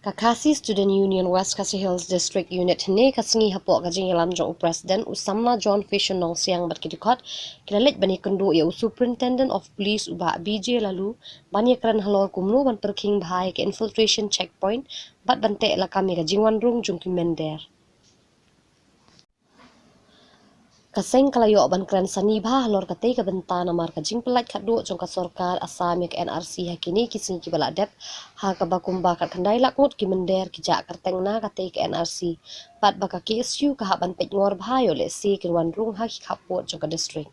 Kakasi Student Union Wkhd Hills District Unit ne kasingi hapok kajing yalam jong President usamna John Fisher nong siang berkidikot kilalit bani kendu ya Superintendent of Police ubah BJ lalu bani kran halor kumlu ban Pyrkhing bahai ke infiltration checkpoint bat bante la kami kajing wanrung jung kimender. Kaseng kalayo ban kran sani bah lor katei ka bentana mar kajing pelat khadu jong ka sorkar asam ke NRC hakini kising ki baladep ha ka bakumba kat kandai lakngut ki mender ki jak karteng na katei ke NRC pat baka KSU ka ban pet ngor bhayo le si kin wanrung ha ki khapot jong ka district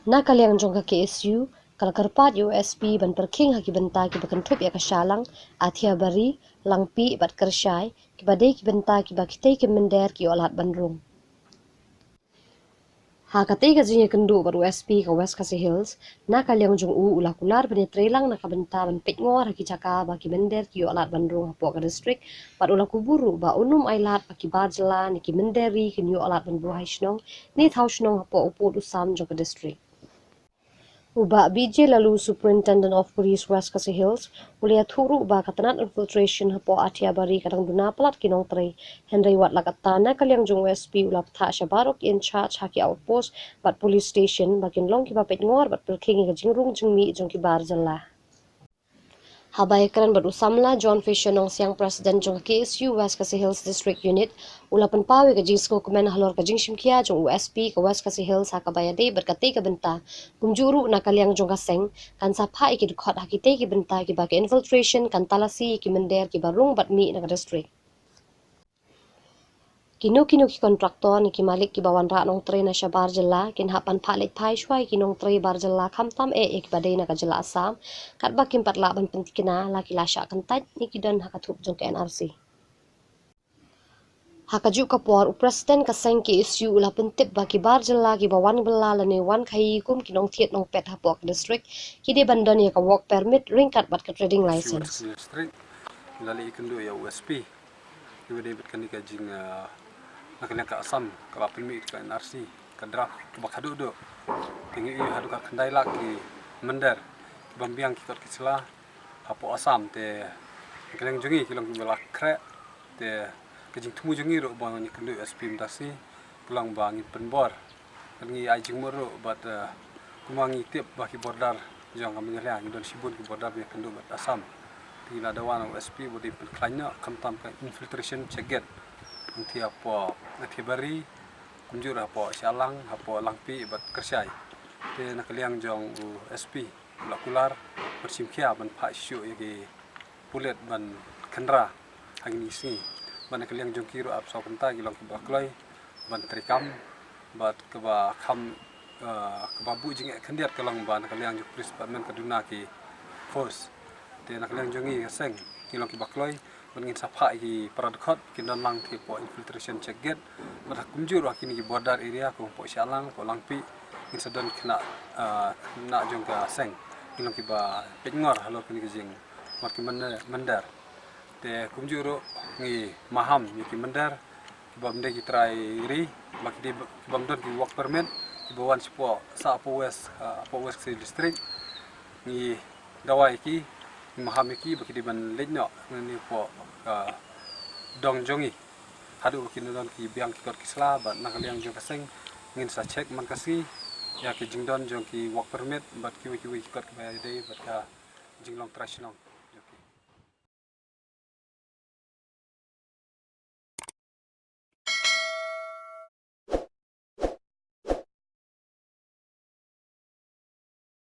na kalyang jong ka KSU kalkarpat USP ban Pyrkhing ha ki benta ki bakantup ya ka shalang athia bari langpi bat kersyai ki badai ki benta ki bakitei ki mender ki olat bandrung. Ha katei ka jinya kendu baru USP ka Wkhd Hills na kalyang jong ulah kular bani trelang na kabenta ban pet ngor ha ki caka ba ki mender ki olat bandrung ha ka district pat ulah kuburu ba unum ailat pa ki bar Jylla ni ki menderi ki new olat ban buhai shnong ni thau shnong ha uput usam jong ka district. Uba BJ lalu Superintendent of Police Wkhd Hills ulia thuru ba katanat infiltration hapo atia bari kadang duna pelat kinong tre Henry wat lakatana kalyang jong USP ulap tha shabarok in charge haki outpost bat police station bakin long ki bapet ngor bat Pyrkhing ka jingrung jingmi jong ki bar Jylla. Habay kran bat usamla John Fisher nong siang President jong KSU Wkhd Hills District Unit ulapan pawi ka jingsko kumen halor ka jingshimkia jong USP ka Wkhd Hills ha kabayade berkatei ka benta kumjuru na kalyang jong kaseng kan sapha iki dkhot hakite ki benta ki ba infiltration kan talasi ki mender ki barung bat mi na ka district. Kino ki kontraktor ni ki malik ki bawan ra nong tre na sya bar Jylla kin hapan phalit phai shwai ki nong tre bar Jylla khamtam ek badai na ka Jylla Assam kat ba kim patla ban pentikina la ki lasha kantat ni ki dan hakathup jong ke NRC. Hakaju ka por President ka seng ki issue ulah pentip ba ki bar Jylla ki bawan bella la ne wan khai kum ki nong thiet nong pet hapok district ki de bandon ya ka work permit ringkat bat ka trading license. Lali Iakynduh ya USP ki wede bet kan ka jing nakanya ka Assam ka permit ka NRC ka draft ka Wkhd do tingi hadu ka kandai lak ki mender bambiang ki kot kisla hapo Assam te keleng jungi kilong ki balak kre te kejing tumu jungi ro bang Iakynduh USP mtasi pulang bangi penbor ngi ajing moro bat kumangi tip baki bordar jong kami ngeliang don sibun ki bordar Iakynduh bat Assam tina dawan USP bodi penklanya kamtam ka infiltration cheget nanti apa nanti bari kunjur apa sialang apa langpi bat kersyai te nakaliang jong USP lakular bersimkia ban pha syu yagi pulet ban kendra hangni si ban nakaliang jong kiro ap sokenta gilong ki bakloi ban trikam bat ke ba kham ke babu jing kendiat kalang ban nakaliang jong police department kaduna ki force te nakaliang jongi seng kilong ki bakloi bangin sapha ki paradkhot kinan lang ki po infiltration check gate bat kumjur kini ki border area ko po sialang po langpi incident kena na jong ka seng kilong ki ba pengor halo kini ki jing mar ki mendar te kumjuro ngi maham ni ki mendar ki bamde ki try ri mak di bamdon ki work permit ki bawan sipo sa po west district ni dawai ki mahamiki baki di ban lenyok ni po dong jongi hadu baki don ki biang ki kot kisla bat nakaliang jong kaseng ngin sa check man kasi ya ki jingdon jong ki work permit bat ki kot ki bayade bat ka jinglong trashnong